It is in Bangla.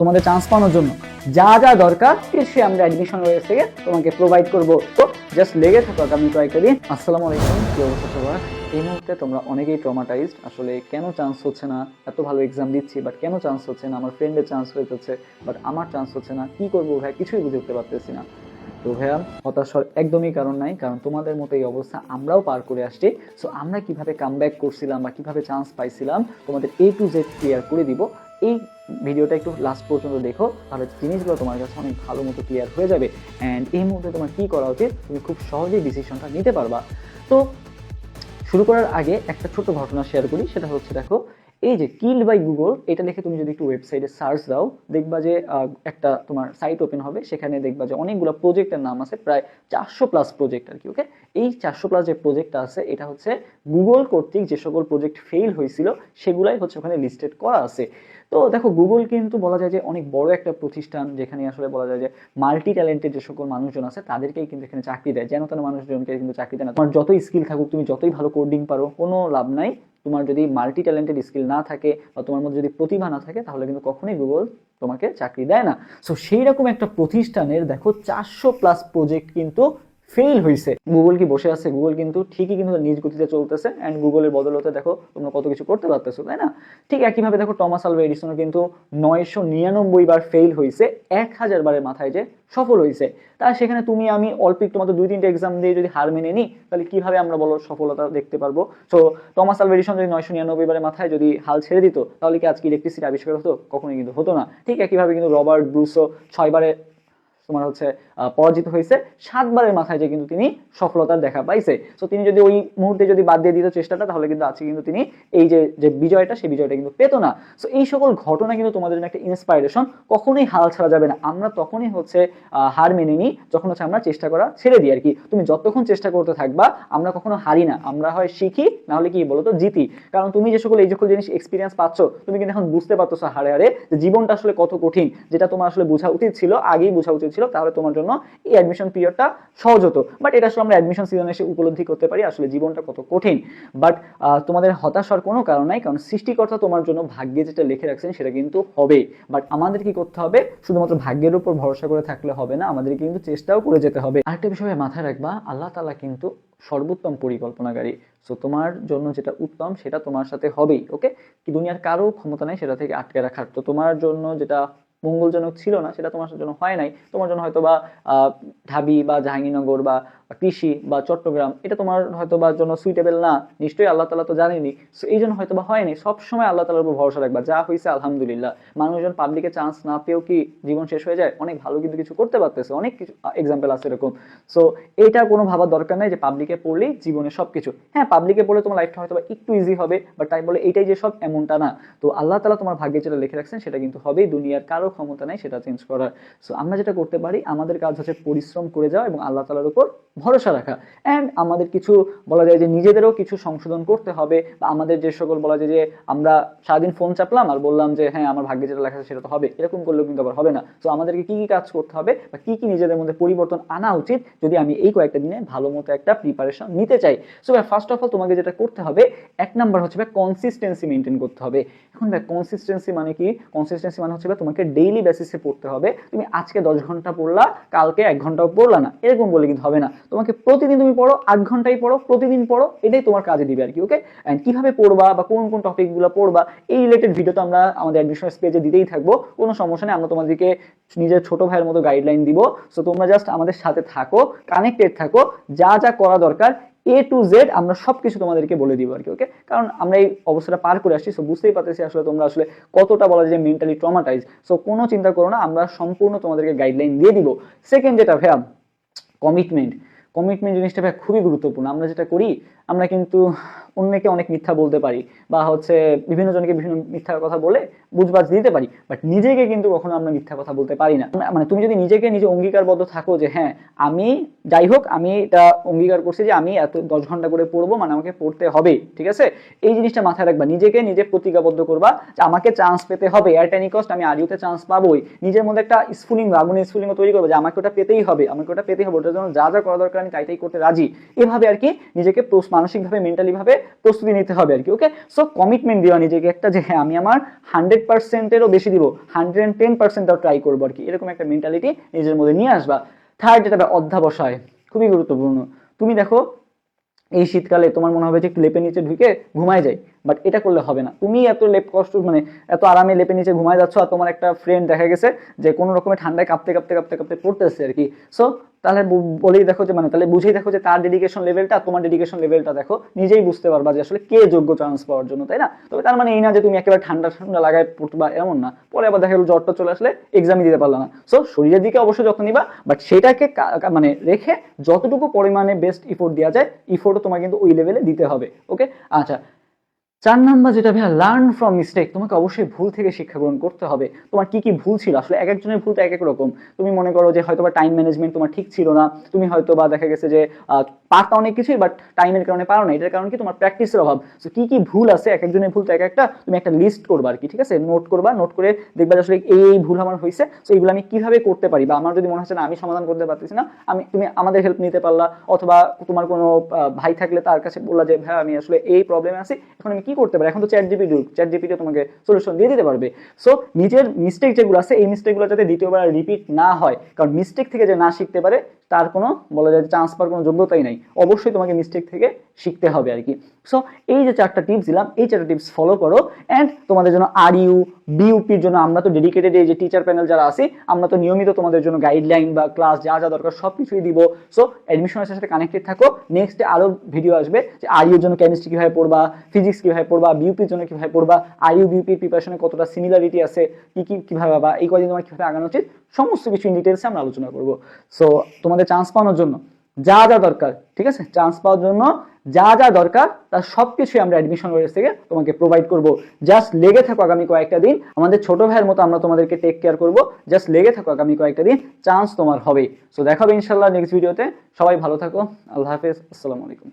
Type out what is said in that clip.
তোমাদের চান্স পাওয়ার জন্য যা যা দরকার সে আমরা অ্যাডমিশন ওয়েবসাইট থেকে তোমাকে প্রোভাইড করব। তো জাস্ট লেগে থাকো আগামী কয়েকটা দিন। আসসালামু আলাইকুম, কি অবস্থা সবার? এই মুহূর্তে তোমরা অনেকেই ট্রমাটাইজড, আসলে কেন চান্স হচ্ছে না, এত ভালো এক্সাম দিচ্ছি বাট কেন চান্স হচ্ছে না, আমার ফ্রেন্ডের চান্স হয়ে যাচ্ছে বাট আমার চান্স হচ্ছে না, কি করবো ভাই, কিছুই বুঝে উঠতে পারতেছি না। তো ভাইয়া হতাশার একদমই কারণ নাই, কারণ তোমাদের মতো এই অবস্থা আমরাও পার করে আসছি। সো আমরা কিভাবে কামব্যাক করছিলাম বা কিভাবে চান্স পাইছিলাম তোমাদের A to Z ক্লিয়ার করে দিব। এই ভিডিওটা একটু লাস্ট পর্যন্ত দেখো, তাহলে জিনিসগুলো তোমার কাছে অনেক ভালো মতো ক্লিয়ার হয়ে যাবে। অ্যান্ড এই মুহূর্তে তোমার কী করা উচিত তুমি খুব সহজেই ডিসিশনটা নিতে পারবা। তো শুরু করার আগে একটা ছোট ঘটনা শেয়ার করি, সেটা হচ্ছে দেখো, এই যে কিল্ড বাই গুগল এটা লিখে তুমি যদি একটু ওয়েবসাইটে সার্চ দাও, দেখবা যে একটা তোমার সাইট ওপেন হবে, সেখানে দেখবা যে অনেকগুলো প্রজেক্টের নাম আছে, প্রায় 400+ প্রজেক্ট আর কি। ওকে, এই 400+ যে প্রজেক্টটা আছে এটা হচ্ছে গুগল কর্তৃক যে সকল প্রজেক্ট ফেল হয়েছিল সেগুলাই হচ্ছে ওখানে লিস্টেড করা আছে। তো দেখো, গুগল কিন্তু বলা যায় যে অনেক বড় একটা প্রতিষ্ঠান, যেখানে আসলে বলা যায় যে মাল্টি ট্যালেন্টেড যে সকল মানুষজন আছে তাদেরকেই কিন্তু এখানে চাকরি দেয়, যেন তেন মানুষজনকে কিন্তু চাকরি দেয় না। তোমার যতই স্কিল থাকুক, তুমি যতই ভালো কোডিং পারো, কোনো লাভ নাই। তোমার যদি মাল্টি ট্যালেন্টেড স্কিল না থাকে বা তোমার মধ্যে যদি প্রতিভা না থাকে, তাহলে কিন্তু কখনোই গুগল তোমাকে চাকরি দেয় না। সো সেই রকম একটা প্রতিষ্ঠানের দেখো 400+ প্রজেক্ট কিন্তু ফেল হয়েছে। গুগল কি বসে আছে? গুগল কিন্তু ঠিকই কিন্তু নিজ গতিতে চলতেছে, অ্যান্ড গুগলের বদলতে দেখো তোমরা কত কিছু করতে পারতেছো, তাই না? ঠিক একইভাবে দেখো টমাস আলভা এডিসনও কিন্তু 999 বার ফেল হয়েছে, 1000 বারের মাথায় যে সফল হয়েছে। তা সেখানে তুমি আমি অল্প একটু মাত্র 2-3টে এক্সাম দিয়ে যদি হার মেনে নিই, তাহলে কিভাবে আমরা বলো সফলতা দেখতে পারবো? সো টমাস আলভা এডিসন যদি 999 বারের মাথায় যদি হাল ছেড়ে দিত, তাহলে কি আজকে ইলেকট্রিসিটি আবিষ্কার হতো? কখনোই কিন্তু হতো না। ঠিক একইভাবে কিন্তু রবার্ট ব্রুসো 6 বারে তোমার হচ্ছে পরাজিত হয়েছে, 7 বারের মাথায় যে কিন্তু তিনি সফলতার দেখা পাইছে। সো তিনি যদি ওই মুহূর্তে যদি বাদ দিয়ে দিত চেষ্টাটা, তাহলে কিন্তু আজকে কিন্তু তিনি এই যে বিজয়টা, সেই বিজয়টা কিন্তু পেতো না। সো এই সকল ঘটনা কিন্তু তোমাদের জন্য একটা ইন্সপাইরেশন। কখনোই হাল ছাড়া যাবে না। আমরা তখনই হচ্ছে হার মেনে নিই যখন হচ্ছে আমরা চেষ্টা করা ছেড়ে দিই আর কি। তুমি যতক্ষণ চেষ্টা করতে থাকবা, আমরা কখনো হারি না, আমরা হয় শিখি, না হলে কি বলতো জিতি। কারণ তুমি যে সকল এই সকল জিনিস এক্সপিরিয়েন্স পাচ্ছ, তুমি কিন্তু এখন বুঝতে পারছো হারে হারে যে জীবনটা আসলে কত কঠিন, যেটা তোমার আসলে বোঝা উচিত ছিল, আগেই বোঝা উচিত ছিল, তাহলে তোমার জন্য এই অ্যাডমিশন পিরিয়ডটা সহজ হতো। বাট এটা আসলে আমরা অ্যাডমিশন সিজনে এসে উপলব্ধি করতে পারি আসলে জীবনটা কত কঠিন। বাট তোমাদের হতাশ হওয়ার কোনো কারণ নাই, কারণ সৃষ্টিকর্তা তোমার জন্য ভাগ্যে যেটা লিখে রাখছেন সেটা কিন্তু হবে। বাট আমাদের কি করতে হবে? শুধুমাত্র ভাগ্যের উপর ভরসা করে থাকলে হবে না, আমাদের কিন্তু চেষ্টাও করে যেতে হবে। আরেকটা বিষয় মাথায় রাখবা, আল্লাহ তাআলা কিন্তু সর্বোত্তম পরিকল্পনাকারী। সো তোমার জন্য যেটা উত্তম সেটা তোমার সাথে হবেই। ওকে, কি দুনিয়ার কারো ক্ষমতা নাই সেটা থেকে আটকে রাখার। তো তোমার জন্য যেটা মঙ্গলজনক ছিল না সেটা তোমার জন্য হয় নাই, তোমার জন্য হয়তো বা ঢাবি বা জাহাঙ্গীরনগর বা কৃষি বা চট্টগ্রাম এটা তোমার হয়তো বা জন্য সুইটেবল না, নিশ্চয়ই আল্লাহ তাআলা তো জানেনি। সো এই জন্য হয়তো বা হয়নি। সবসময় আল্লাহ তাআলার উপর ভরসা রাখবা, যা হয়েছে আলহামদুলিল্লাহ। মানুষজন পাবলিকে চান্স না পেয়েও কি জীবন শেষ হয়ে যায়? অনেক ভালো কিন্তু কিছু করতে পারতেছে, অনেক কিছু এক্সাম্পল আছে এরকম। সো এটা কোনো ভাবার দরকার নাই যে পাবলিকে পড়লেই জীবনে সবকিছু। হ্যাঁ, পাবলিকে পড়লে তোমার লাইফটা হয়তো বা একটু ইজি হবে, বাট তাই বলে এইটাই যে সব, এমনটা না। তো আল্লাহ তাআলা তোমার ভাগ্যে যেটা লিখে রাখছেন সেটা কিন্তু হবেই, দুনিয়ার কারো ক্ষমতা নাই সেটা চেঞ্জ করার। সো আমরা যেটা করতে পারি, আমাদের কাজ হচ্ছে পরিশ্রম করে যাওয়া এবং আল্লাহ তাআলার উপর ভরসা রাখা। অ্যান্ড আমাদের কিছু বলা যায় যে নিজেদেরও কিছু সংশোধন করতে হবে, বা আমাদের যে সকল বলা যায় যে আমরা সারাদিন ফোন চাপলাম আর বললাম যে হ্যাঁ আমার ভাগ্যে যেটা লেখা আছে সেটা তো হবে, এরকম করলেও কিন্তু আবার হবে না। তো আমাদেরকে কি কি কাজ করতে হবে বা কি কি নিজেদের মধ্যে পরিবর্তন আনা উচিত, যদি আমি এই কয়েকটা দিনে ভালো মতো একটা প্রিপারেশন নিতে চাই। সো ভাই ফার্স্ট অফ অল তোমাকে যেটা করতে হবে, 1 নাম্বার হচ্ছে ভাই কনসিস্টেন্সি মেনটেন করতে হবে। এখন ভাই কনসিস্টেন্সি মানে কি? কনসিস্টেন্সি মানে হচ্ছে ভাই তোমাকে ডেইলি বেসিসে পড়তে হবে। তুমি আজকে 10 ঘন্টা পড়লা, কালকে 1 ঘন্টাও পড়লা না, এরকম বলে কিন্তু হবে না। তোমাকে প্রতিদিন তুমি পড়ো, 8 ঘন্টাই পড়ো, প্রতিদিন পড়ো, এটাই তোমার কাজে দিবে আর কি। ওকে, এন্ড কিভাবে পড়বা বা কোন কোন টপিকগুলো পড়বা, এই রিলেটেড ভিডিও তো আমরা আমাদের অ্যাডমিশন পেজে দিতেই থাকবো, কোনো সমস্যা নেই। আমরা তোমাদেরকে নিজের ছোট ভাইয়ের মতো গাইডলাইন দিব। সো তোমরা জাস্ট আমাদের সাথে থাকো, কানেক্টেড থাকো, যা যা করা দরকার A to Z আমরা সবকিছু তোমাদেরকে বলে দিব আর কি। ওকে, কারণ আমরা এই অবস্থাটা পার করে আসছি। সো বুঝতেই পারতেছি আসলে তোমরা আসলে কতটা বলা যায় মেন্টালি ট্রমাটাইজ। সো কোনো চিন্তা করো না, আমরা সম্পূর্ণ তোমাদেরকে গাইডলাইন দিয়ে দিব। সেকেন্ড যেটা ভাইয়া, কমিটমেন্ট। কমিটমেন্ট জিনিসটা ভাই খুবই গুরুত্বপূর্ণ। আমরা যেটা করি, আমরা কিন্তু অন্যকে অনেক মিথ্যা বলতে পারি, বা হচ্ছে বিভিন্ন জনকে বিভিন্ন মিথ্যা কথা বলে বুঝবাজ দিতে পারি, বাট নিজেকে কিন্তু কখনো আমরা মিথ্যা কথা বলতে পারি না। মানে তুমি যদি নিজেকে নিজে অঙ্গীকারবদ্ধ থাকো যে হ্যাঁ আমি যাই হোক আমি এটা অঙ্গীকার করছি যে আমি এত 10 ঘন্টা করে পড়বো, মানে আমাকে পড়তে হবে, ঠিক আছে? এই জিনিসটা মাথায় রাখবা, নিজেকে নিজে প্রতিজ্ঞাবদ্ধ করবা যে আমাকে চান্স পেতে হবে, এট এনি কস্ট আমি আরিউতে চান্স পাবোই। নিজের মধ্যে একটা স্ফুলিঙ্গ, আগুনের স্ফুলিঙ্গ তৈরি করবে যে আমাকে ওটা পেতেই হবে, আমাকে ওটা পেতেই হবে, ওটার জন্য যা যা করা দরকার আমি তাই তাই করতে রাজি। এভাবে আর কি নিজেকে মানসিকভাবে মেন্টালি ভাবে প্রস্তুতি নিতে হবে আর কি। ওকে, সো কমিটমেন্ট দেওয়া নিজেকে একটা যে হ্যাঁ আমি আমার 100%-এরও বেশি দিব, 110%-টাও ট্রাই করবো আর কি, এরকম একটা মেন্টালিটি নিজের মধ্যে নিয়ে আসবা। থার্ড যেটা অধ্যাবসায়, খুবই গুরুত্বপূর্ণ। তুমি দেখো এই শীতকালে তোমার মনে হবে যে একটু লেপের নিচে ঢুকে ঘুমায় যায়, বাট এটা করলে হবে না। তুমি এত লেপ কষ্ট মানে এত আরামে লেপের নিচে ঘুমায় যাচ্ছ, আর তোমার একটা ফ্রেন্ড দেখা গেছে যে কোনো রকমের ঠান্ডায় কাঁপতে কাঁপতে কাঁপতে কাঁপতে পড়তেছে আর কি। সো তাহলে বলেই দেখো যে মানে তাহলে বুঝেই দেখো যে তার ডেডিকেশন লেভেলটা তোমার ডেডিকেশন লেভেলটা দেখো, নিজেই বুঝতে পারবা যে আসলে কে যোগ্য চান্স পাওয়ার জন্য, তাই না? তবে তার মানে এই না যে তুমি একেবারে ঠান্ডা ঠান্ডা লাগায় পড়বা, এমন না। পরে আবার দেখা গেলো জ্বরটা চলে আসলে এক্সামই দিতে পারলা না। সো শরীরের দিকে অবশ্যই যত্ন নিবা, বাট সেটাকে মানে রেখে যতটুকু পরিমাণে বেস্ট ইফোর্ট দেওয়া যায়, ইফোর্টও তোমার কিন্তু ওই লেভেলে দিতে হবে। ওকে, আচ্ছা 4 নাম্বার যেটা ভাইয়া, লার্ন ফ্রম মিস্টেক। তোমাকে অবশ্যই ভুল থেকে শিক্ষা গ্রহণ করতে হবে। তোমার কি কি ভুল ছিল, আসলে এক একজনের ভুল তো এক এক রকম। তুমি মনে করো যে হয়তো বা টাইম ম্যানেজমেন্ট তোমার ঠিক ছিল না, তুমি হয়তো বা দেখা গেছে যে পারতা অনেক কিছুই, বাট টাইমের কারণে পারো না। এটার কারণ কি তোমার প্র্যাকটিসের অভাব। সো কি কি ভুল আছে, এক একজনের ভুল তো এক একটা, তুমি একটা লিস্ট করবা আর কি, ঠিক আছে? নোট করবা, নোট করে দেখবা যে আসলে এই ভুল আমার হয়েছে, সো এইগুলো আমি কিভাবে করতে পারি, বা আমার যদি মনে হচ্ছে না আমি সমাধান করতে পারতেছি না, তুমি আমাদের হেল্প নিতে পারলা, অথবা তোমার কোনো ভাই থাকলে তার কাছে বললা যে ভাই আমি আসলে এই প্রবলেমে আছি, এখন আমি কি করতে পারি। এখন তো চ্যাট জিপিটি তোমাকে সলিউশন দিয়ে দিতে পারবে। সো নিজের মিস্টেক যেগুলো আছে, এই মিস্টেকগুলো যাতে দ্বিতীয়বার রিপিট না হয়, কারণ মিস্টেক থেকে যে না শিখতে পারে তার কোনো বলা যায় চান্স পাওয়ার কোনো যোগ্যতাই নাই। অবশ্যই তোমাকে মিস্টেক থেকে শিখতে হবে আর কি। সো এই যে 4টা টিপস দিলাম, এই 4টা টিপস ফলো করো। অ্যান্ড তোমাদের জন্য আরইউ বিউপির জন্য আমরা তো ডেডিকেটেড, এই যে টিচার প্যানেল যারা আছি, আমরা তো নিয়মিত তোমাদের জন্য গাইডলাইন বা ক্লাস যা যা দরকার সব কিছুই দিব। সো অ্যাডমিশনের সাথে কানেক্টেড থাকো। নেক্সটে আরো ভিডিও আসবে যে আরইউর জন্য কেমিস্ট্রি কিভাবে পড়বা, ফিজিক্স কিভাবে পড়বা, বিউপির জন্য কিভাবে পড়বা, আরইউ বিউপির প্রিপারেশনে কতটা সিমিলারিটি আছে, কি কিভাবে, বা এই কদিন তোমার কিভাবে আগানো উচিত, সমস্ত কিছু ইন ডিটেলসে আমরা আলোচনা করবো। সো তোমাদের চান্স পাওয়ানোর জন্য যা যা দরকার, ঠিক আছে, চান্স পাওয়ার জন্য যা যা দরকার তার সবকিছুই আমরা অ্যাডমিশন ওয়েবসাইট থেকে তোমাকে প্রোভাইড করব। জাস্ট লেগে থাকো আগামী কয়েকটা দিন, আমাদের ছোট ভাইয়ের মতো আমরা তোমাদেরকে টেক কেয়ার করব। জাস্ট লেগে থাকো আগামী কয়েকটা দিন, চান্স তোমার হবে। সো দেখা হবে ইনশাল্লাহ নেক্সট ভিডিওতে। সবাই ভালো থাকো, আল্লাহ হাফেজ, আসসালামু আলাইকুম।